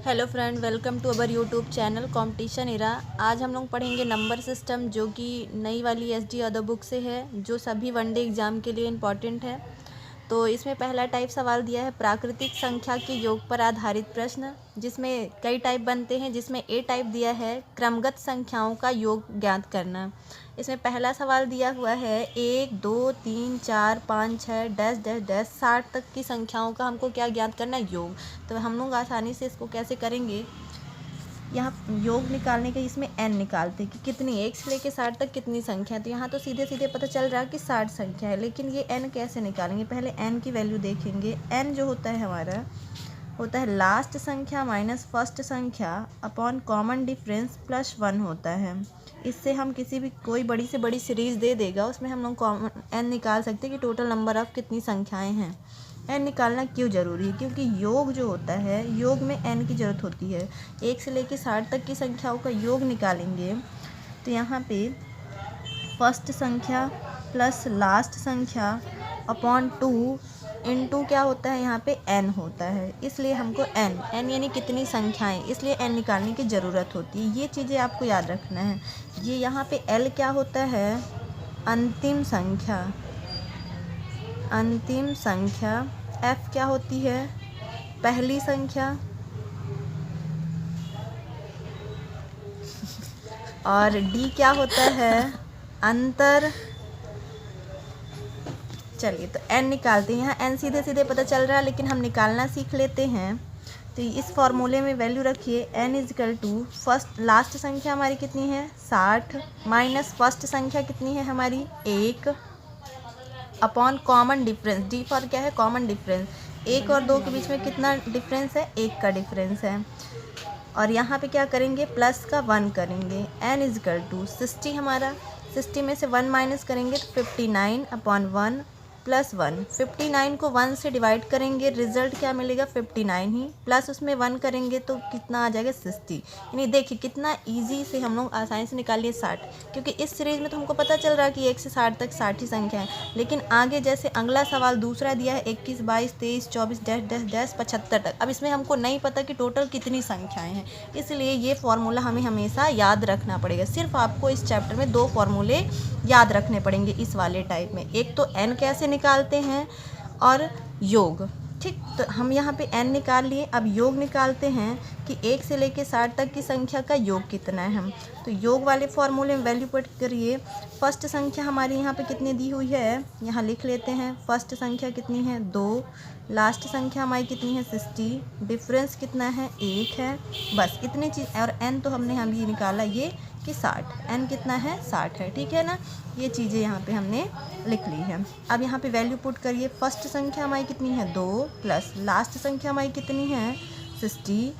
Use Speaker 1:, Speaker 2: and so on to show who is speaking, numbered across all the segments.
Speaker 1: Hello friend, welcome to our YouTube channel competition era. आज हम लोग पढ़ेंगे नंबर सिस्टम, जो कि नई वाली एसडी अदर बुक से है, जो सभी वनडे एग्ज़ाम के लिए इम्पॉर्टेंट है। तो इसमें पहला टाइप सवाल दिया है प्राकृतिक संख्या के योग पर आधारित प्रश्न, जिसमें कई टाइप बनते हैं। जिसमें ए टाइप दिया है क्रमगत संख्याओं का योग ज्ञात करना। इसमें पहला सवाल दिया हुआ है 1 2 3 4 5 6 डैश डैश डैश 60 तक की संख्याओं का हमको क्या ज्ञात करना है, योग। तो हम लोग आसानी से इसको कैसे करेंगे, यहाँ योग निकालने के इसमें n निकालते कि कितनी 1 से लेके 60 तक कितनी संख्या है। तो यहाँ तो सीधे सीधे पता चल रहा है कि 60 संख्या है, लेकिन ये n कैसे निकालेंगे। पहले n की वैल्यू देखेंगे। n जो होता है हमारा होता है लास्ट संख्या माइनस फर्स्ट संख्या अपॉन कॉमन डिफरेंस प्लस 1 होता है। इससे हम किसी भी कोई बड़ी से बड़ी सीरीज़ दे देगा, उसमें हम लोग कॉमन n निकाल सकते हैं कि टोटल नंबर ऑफ कितनी संख्याएं हैं। n निकालना क्यों ज़रूरी है, क्योंकि योग जो होता है, योग में n की ज़रूरत होती है। 1 से लेकर 60 तक की संख्याओं का योग निकालेंगे तो यहाँ पे फर्स्ट संख्या प्लस लास्ट संख्या अपॉन 2 इनटू क्या होता है, यहाँ पे n होता है। इसलिए हमको n यानी कितनी संख्याएं, इसलिए n निकालने की ज़रूरत होती है। ये चीज़ें आपको याद रखना है। ये यहाँ पे l क्या होता है, अंतिम संख्या। अंतिम संख्या f क्या होती है, पहली संख्या। और d क्या होता है, अंतर। चलिए तो n निकालते हैं। यहाँ n सीधे सीधे पता चल रहा है, लेकिन हम निकालना सीख लेते हैं। तो इस फॉर्मूले में वैल्यू रखिए n is equal to first last संख्या हमारी कितनी है 60 माइनस फर्स्ट संख्या कितनी है हमारी 1 upon common difference. D for क्या है, कॉमन डिफरेंस। 1 और 2 के बीच में कितना डिफरेंस है, 1 का डिफरेंस है। और यहाँ पे क्या करेंगे, प्लस का 1 करेंगे। n इजकल टू 60 हमारा, 60 में से 1 माइनस करेंगे तो 59 अपॉन 1 प्लस 1। 59 को 1 से डिवाइड करेंगे, रिजल्ट क्या मिलेगा 59 ही, प्लस उसमें 1 करेंगे तो कितना आ जाएगा 60। यानी देखिए कितना इजी से हम लोग आसानी से निकाल लिए 60, क्योंकि इस सीरीज़ में तो हमको पता चल रहा है कि 1 से 60 तक 60 ही संख्या है। लेकिन आगे जैसे अगला सवाल दूसरा दिया है 21 22 23 24 डैश डैश डैश 75 तक, अब इसमें हमको नहीं पता कि टोटल कितनी संख्याएँ हैं। इसलिए ये फॉर्मूला हमें हमेशा याद रखना पड़ेगा। सिर्फ आपको इस चैप्टर में 2 फॉर्मूले याद रखने पड़ेंगे इस वाले टाइप में। एक तो n कैसे निकालते हैं और योग, ठीक। तो हम यहाँ पे n निकाल लिए, अब योग निकालते हैं कि 1 से लेके 60 तक की संख्या का योग कितना है। हम तो योग वाले फॉर्मूले में वैल्यू पुट करिए। फर्स्ट संख्या हमारी यहाँ पे कितनी दी हुई है, यहाँ लिख लेते हैं। फर्स्ट संख्या कितनी है 2, लास्ट संख्या हमारी कितनी है 60, डिफरेंस कितना है 1 है। बस इतनी चीज़। और n तो हमने हम ये निकाला ये कि 60, n कितना है 60 है, ठीक है ना। ये चीज़ें यहाँ पे हमने लिख ली है। अब यहाँ पे वैल्यू पुट करिए। फर्स्ट संख्या हमारी कितनी है 2 प्लस लास्ट संख्या हमारी कितनी है 60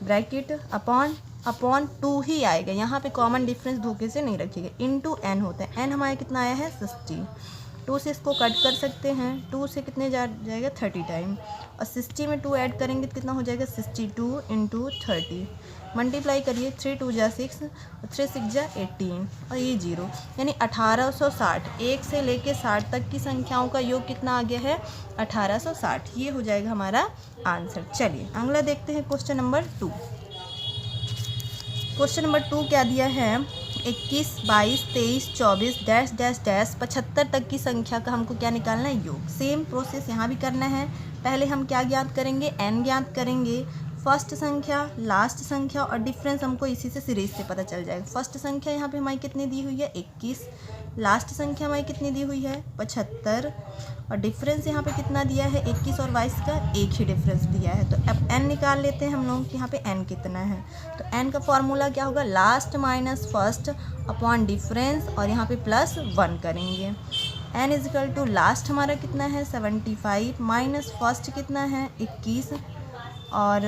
Speaker 1: ब्रैकेट अपॉन 2 ही आएगा। यहाँ पे कॉमन डिफरेंस धोखे से नहीं रखिएगा, इनटू n होता है। n हमारा कितना आया है 60। 2 से इसको कट कर सकते हैं, 2 से कितने जाएगा 30 टाइम, और 60 में 2 ऐड करेंगे तो कितना हो जाएगा 62 इंटू 30। मल्टीप्लाई करिए, 3 2 जा 6, 3 6 जा 18 और ये 0, यानी 1860। 1 से लेके 60 तक की संख्याओं का योग कितना आ गया है 1860। ये हो जाएगा हमारा आंसर। चलिए अगला देखते हैं क्वेश्चन नंबर 2। क्वेश्चन नंबर 2 क्या दिया है, 21 22 23 24 डैश डैश डैश 75 तक की संख्या का हमको क्या निकालना है, योग। सेम प्रोसेस यहाँ भी करना है। पहले हम क्या ज्ञात करेंगे, n ज्ञात करेंगे। फर्स्ट संख्या लास्ट संख्या और डिफरेंस हमको इसी से सीरीज से पता चल जाएगा। फर्स्ट संख्या यहाँ पे हमारी कितनी दी हुई है 21, लास्ट संख्या हमारी कितनी दी हुई है 75, और डिफरेंस यहाँ पे कितना दिया है 21 और 22 का एक ही डिफरेंस दिया है। तो अब n निकाल लेते हैं हम लोग कि यहाँ पे n कितना है। तो n का फॉर्मूला क्या होगा, last minus first upon difference, और यहाँ पे प्लस 1 करेंगे। n इजकल टू लास्ट हमारा कितना है 75 माइनस फर्स्ट कितना है 21, और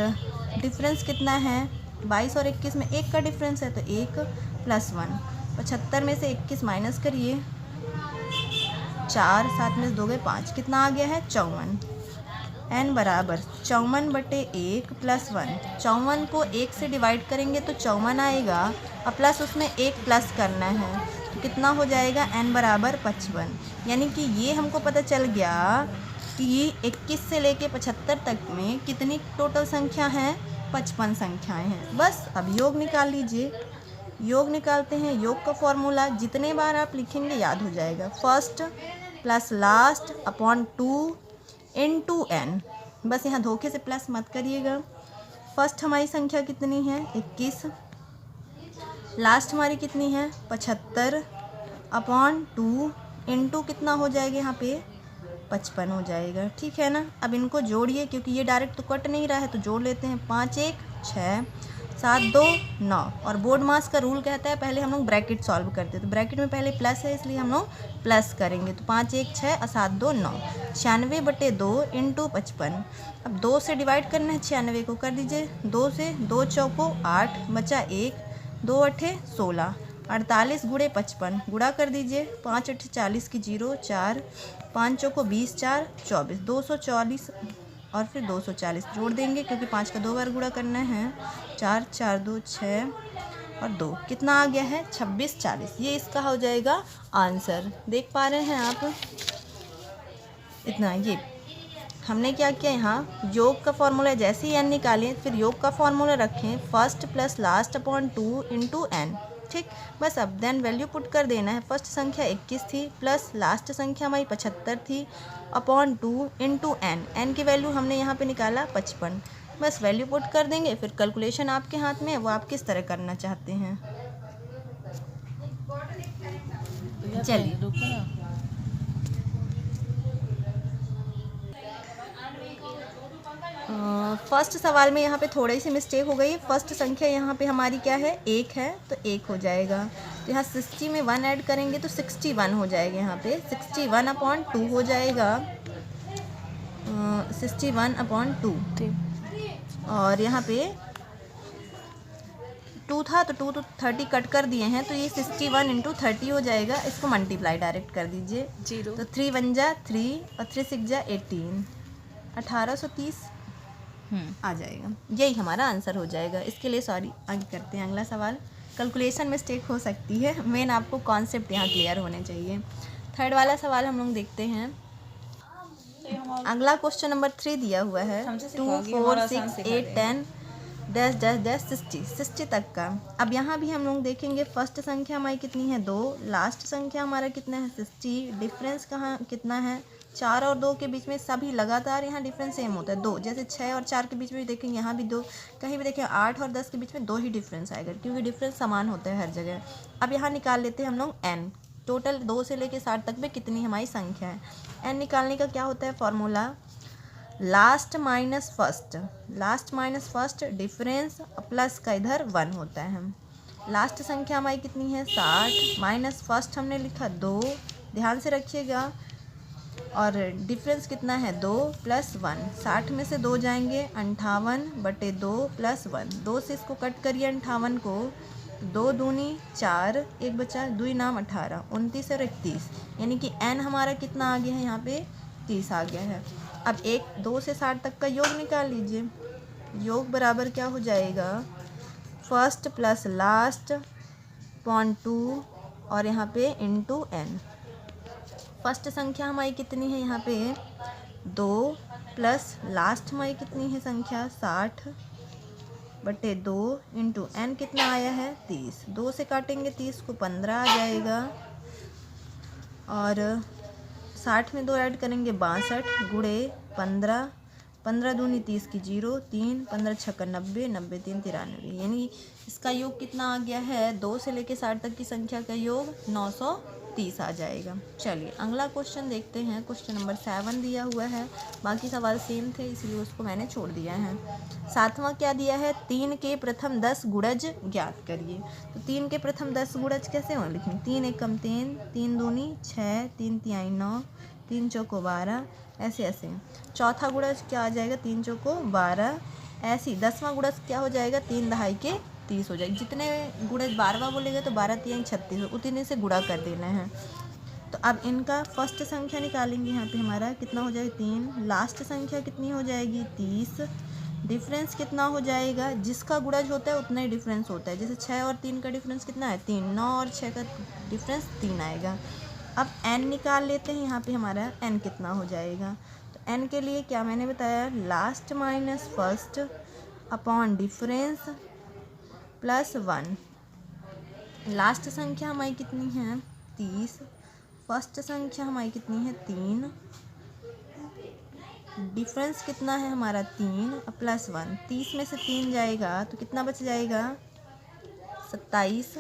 Speaker 1: डिफरेंस कितना है 22 और 21 में 1 का डिफरेंस है तो 1 प्लस 1। 75 में से 21 माइनस करिए, 4 7 में से 2 गए 5, कितना आ गया है 54। n बराबर 54/1 प्लस 1। 54 को 1 से डिवाइड करेंगे तो 54 आएगा, और प्लस उसमें 1 प्लस करना है तो कितना हो जाएगा n बराबर 55। यानी कि ये हमको पता चल गया कि 21 से लेके 75 तक में कितनी टोटल संख्या है 55 संख्याएं हैं। बस अब योग निकाल लीजिए। योग निकालते हैं। योग का फॉर्मूला जितने बार आप लिखेंगे याद हो जाएगा। First plus last upon 2 into n। बस यहाँ धोखे से प्लस मत करिएगा। फर्स्ट हमारी संख्या कितनी है 21, लास्ट हमारी कितनी है 75 अपॉन 2 इंटू कितना हो जाएगा यहाँ पे 55 हो जाएगा। ठीक है ना। अब इनको जोड़िए, क्योंकि ये डायरेक्ट तो कट नहीं रहा है तो जोड़ लेते हैं। 5 1 6 7 2 9। और बोर्ड मास का रूल कहता है पहले हम लोग ब्रैकेट सॉल्व करते हैं, तो ब्रैकेट में पहले प्लस है इसलिए हम लोग प्लस करेंगे। तो 5 1 6 और 7 2 9। 96/2 इंटू 55। अब 2 से डिवाइड करना है 96 को, कर दीजिए 2 से। 2 चौको 8 बचा 1, 2 8 16। 48 गुणे 55 गुणा कर दीजिए। 5 8 40 की 0 4, 5 चौको 20 4 24, 240 और फिर 240 जोड़ देंगे क्योंकि 5 का 2 बार गुणा करना है। 4 4 2 6 और 2 कितना आ गया है 26 40। ये इसका हो जाएगा आंसर। देख पा रहे हैं आप इतना। ये हमने क्या किया, यहाँ योग का फॉर्मूला जैसे ही n निकालें फिर योग का फॉर्मूला रखें। First plus last upon 2 into n। ठीक, बस अब देन वैल्यू पुट कर देना है। फर्स्ट संख्या 21 थी प्लस लास्ट संख्या हमारी 75 थी अपॉन 2 इंटू n की वैल्यू हमने यहाँ पे निकाला 55। बस वैल्यू पुट कर देंगे, फिर कैलकुलेशन आपके हाथ में है, वो आप किस तरह करना चाहते हैं। चलिए फर्स्ट सवाल में यहाँ पे थोड़ी सी मिस्टेक हो गई। फर्स्ट संख्या यहाँ पे हमारी क्या है 1 है, तो 1 हो जाएगा। तो यहाँ 60 में 1 ऐड करेंगे तो 61 हो जाएगा। यहाँ पे 61 अपॉन 2 हो जाएगा। 61 अपॉन 2। और यहाँ पे 2 था तो 2 तो 30 कट कर दिए हैं, तो ये 61 इंटू 30 हो जाएगा। इसको मल्टीप्लाई डायरेक्ट कर दीजिए। 0 तो 3 1 जा 3 और 3 6 जा 18, 1830 आ जाएगा। यही हमारा आंसर हो जाएगा। इसके लिए सॉरी आगे करते हैं अगला सवाल। कैलकुलेशन मिस्टेक हो सकती है, मेन आपको कॉन्सेप्ट यहाँ क्लियर होने चाहिए। थर्ड वाला सवाल हम लोग देखते हैं। अगला क्वेश्चन नंबर 3 दिया हुआ है 2 4 6 8 10 डैश डैश डैश 60 तक का। अब यहाँ भी हम लोग देखेंगे फर्स्ट संख्या हमारी कितनी है 2, लास्ट संख्या हमारा कितना है 60। डिफरेंस कहाँ कितना है 4 और 2 के बीच में सभी लगातार यहाँ डिफरेंस सेम होता है 2। जैसे 6 और 4 के बीच में देखेंगे यहाँ भी 2, कहीं भी देखें 8 और 10 के बीच में 2 ही डिफरेंस आएगा, क्योंकि डिफरेंस समान होता है हर जगह। अब यहाँ निकाल लेते हैं हम लोग n। टोटल 2 से लेकर 60 तक में कितनी हमारी संख्या है। n निकालने का क्या होता है formula, last minus first difference plus का इधर 1 होता है। लास्ट संख्या हमारी कितनी है 60 माइनस फर्स्ट हमने लिखा 2, ध्यान से रखिएगा। और डिफरेंस कितना है 2 प्लस 1। 60 में से 2 जाएंगे 58/2 प्लस 1। 2 से इसको कट करिए 58 को, 2 दूनी 4, 1 बचा 2 नाम 18, 29 और 31, यानी कि n हमारा कितना आ गया है यहाँ पे 30 आ गया है। अब 2 से 60 तक का योग निकाल लीजिए। योग बराबर क्या हो जाएगा, फर्स्ट प्लस लास्ट अपॉन 2 और यहाँ पे इंटू n। फर्स्ट संख्या हमारी कितनी है यहाँ पे 2 प्लस लास्ट हमारी कितनी है संख्या 60/2 इंटू n कितना आया है 30। 2 से काटेंगे 30 को 15 आ जाएगा। और 60 में 2 ऐड करेंगे 62 गुणे 15, 15 दूनी 30 की 0 3, 15 छक्का 90, 90 3 93, यानी इसका योग कितना आ गया है 2 से लेके 60 तक की संख्या का योग 930 आ जाएगा। चलिए अगला क्वेश्चन देखते हैं। क्वेश्चन नंबर 7 दिया हुआ है, बाकी सवाल सेम थे इसलिए उसको मैंने छोड़ दिया है। 7वां क्या दिया है, 3 के प्रथम 10 गुणज ज्ञात करिए। तो 3 के प्रथम 10 गुणज कैसे हों लिखेंगे, 3 एकम 3, 3 दूनी 6, 3 तिहाई 9, 3 चौको 12, ऐसे ऐसे। चौथा गुणज क्या आ जाएगा 3 चौको 12, ऐसे ही 10वां गुणज क्या हो जाएगा 3 दहाई के 30 हो जाएगा। जितने गुणज 12वां बोलेगा तो 12 तिहाई 36, उतने से गुणा कर देना है। तो अब इनका फर्स्ट संख्या निकालेंगे, यहाँ पे हमारा कितना हो जाएगा 3, लास्ट संख्या कितनी हो जाएगी 30। डिफरेंस कितना हो जाएगा, जिसका गुणज होता है उतना ही डिफरेंस होता है। जैसे 6 और 3 का डिफरेंस कितना है 3, 9 और 6 का डिफरेंस 3 आएगा। अब n निकाल लेते हैं, यहाँ पे हमारा n कितना हो जाएगा। तो n के लिए क्या मैंने बताया, last minus first upon difference plus 1। Last संख्या हमारी कितनी है 30, फर्स्ट संख्या हमारी कितनी है 3, डिफरेंस कितना है हमारा 3 प्लस 1। 30 में से 3 जाएगा तो कितना बच जाएगा 27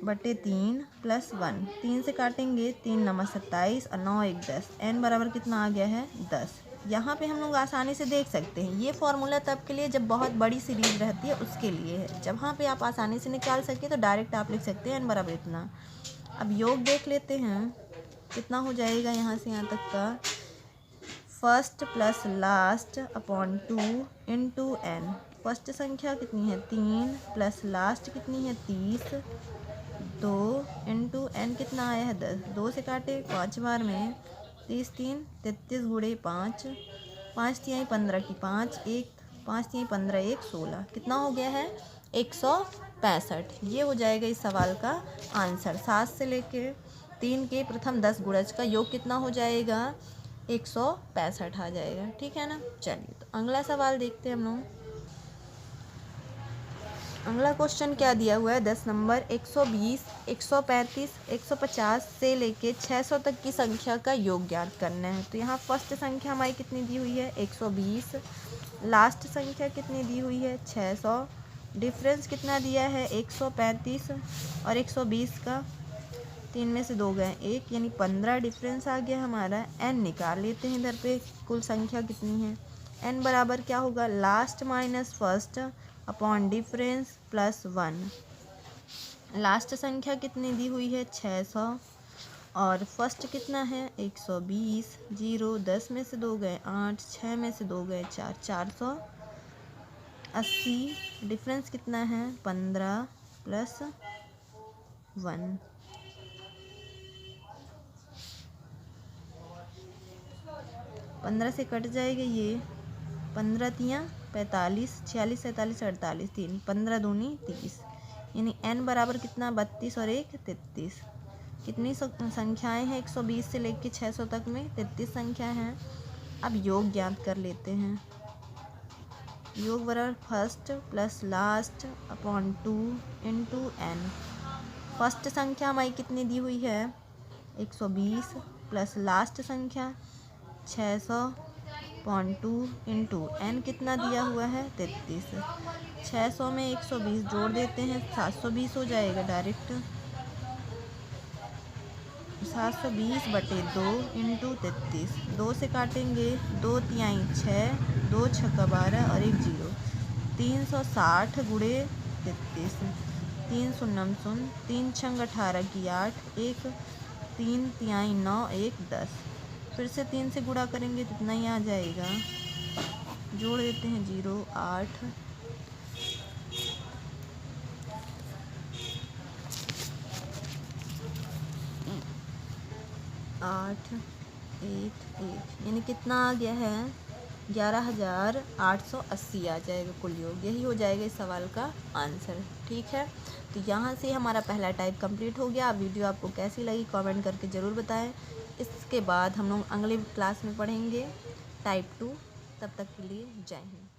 Speaker 1: बटे 3 प्लस 1। 3 से काटेंगे 3 नंबर 27 और 9 1 10। n बराबर कितना आ गया है 10। यहाँ पे हम लोग आसानी से देख सकते हैं। ये फॉर्मूला तब के लिए जब बहुत बड़ी सीरीज रहती है उसके लिए है। जहाँ पे आप आसानी से निकाल सके तो डायरेक्ट आप लिख सकते हैं n बराबर इतना। अब योग देख लेते हैं कितना हो जाएगा यहाँ से यहाँ तक का। First plus last upon 2 into n। First संख्या कितनी है 3 प्लस लास्ट कितनी है 30, 2 इंटू n कितना आया है 10। 2 से काटे 5 बार में 30 3 33 गुणे 5, 5 तिहाई 15 की 5, 1 5 तिहाई 15 1 16। कितना हो गया है 165। ये हो जाएगा इस सवाल का आंसर। 7 से लेके 3 के प्रथम 10 गुणज का योग कितना हो जाएगा 165 आ जाएगा। ठीक है ना। चलिए तो अगला सवाल देखते हैं हम लोग। अगला क्वेश्चन क्या दिया हुआ है 10 नंबर 120, 135, 150 से लेके 600 तक की संख्या का योग ज्ञात करना है। तो यहाँ फर्स्ट संख्या हमारी कितनी दी हुई है 120, लास्ट संख्या कितनी दी हुई है 600, डिफरेंस कितना दिया है 135 और 120 का 3 में से 2 गए 1 यानी 15 डिफरेंस आ गया हमारा। n निकाल लेते हैं इधर पे कुल संख्या कितनी है। n बराबर क्या होगा last minus first upon difference plus 1। Last संख्या कितनी दी हुई है 600 और फर्स्ट कितना है 120। 0 10 में से 2 गए 8, 6 में से 2 गए 4, 480। डिफरेंस कितना है 15 प्लस 1। 15 से कट जाएगा ये 15 तियाँ 45, 46 47 48 3 15 दूनी 30 यानी n बराबर कितना 32 और 1 33। कितनी संख्याएं हैं 120 से लेकर 600 तक में 33 संख्या हैं। अब योग ज्ञात कर लेते हैं। योग बराबर first plus last upon 2 into n। First संख्या हमारी कितनी दी हुई है 120 प्लस लास्ट संख्या 600.2 इंटू n कितना दिया हुआ है 33। 600 में 120 जोड़ देते हैं 720 हो जाएगा डायरेक्ट। 720 बटे 2 इंटू 33। 2 से काटेंगे 2 तिहाई 6, 2 छक्का 12 और 1 0। 360 गुणे 33। 3 शून्यम शून्य 3 छंग 18 की 8, 1 3 तिहाई 9 1 10। फिर से 3 से गुणा करेंगे तो इतना ही आ जाएगा। जोड़ देते हैं 0 8 8 1 1 यानी कितना आ गया है 11,880 आ जाएगा कुल योग। यही हो जाएगा इस सवाल का आंसर। ठीक है। तो यहाँ से हमारा पहला टाइप कंप्लीट हो गया। वीडियो आपको कैसी लगी कमेंट करके ज़रूर बताएं। इसके बाद हम लोग अगले क्लास में पढ़ेंगे टाइप 2। तब तक के लिए जय हिंद।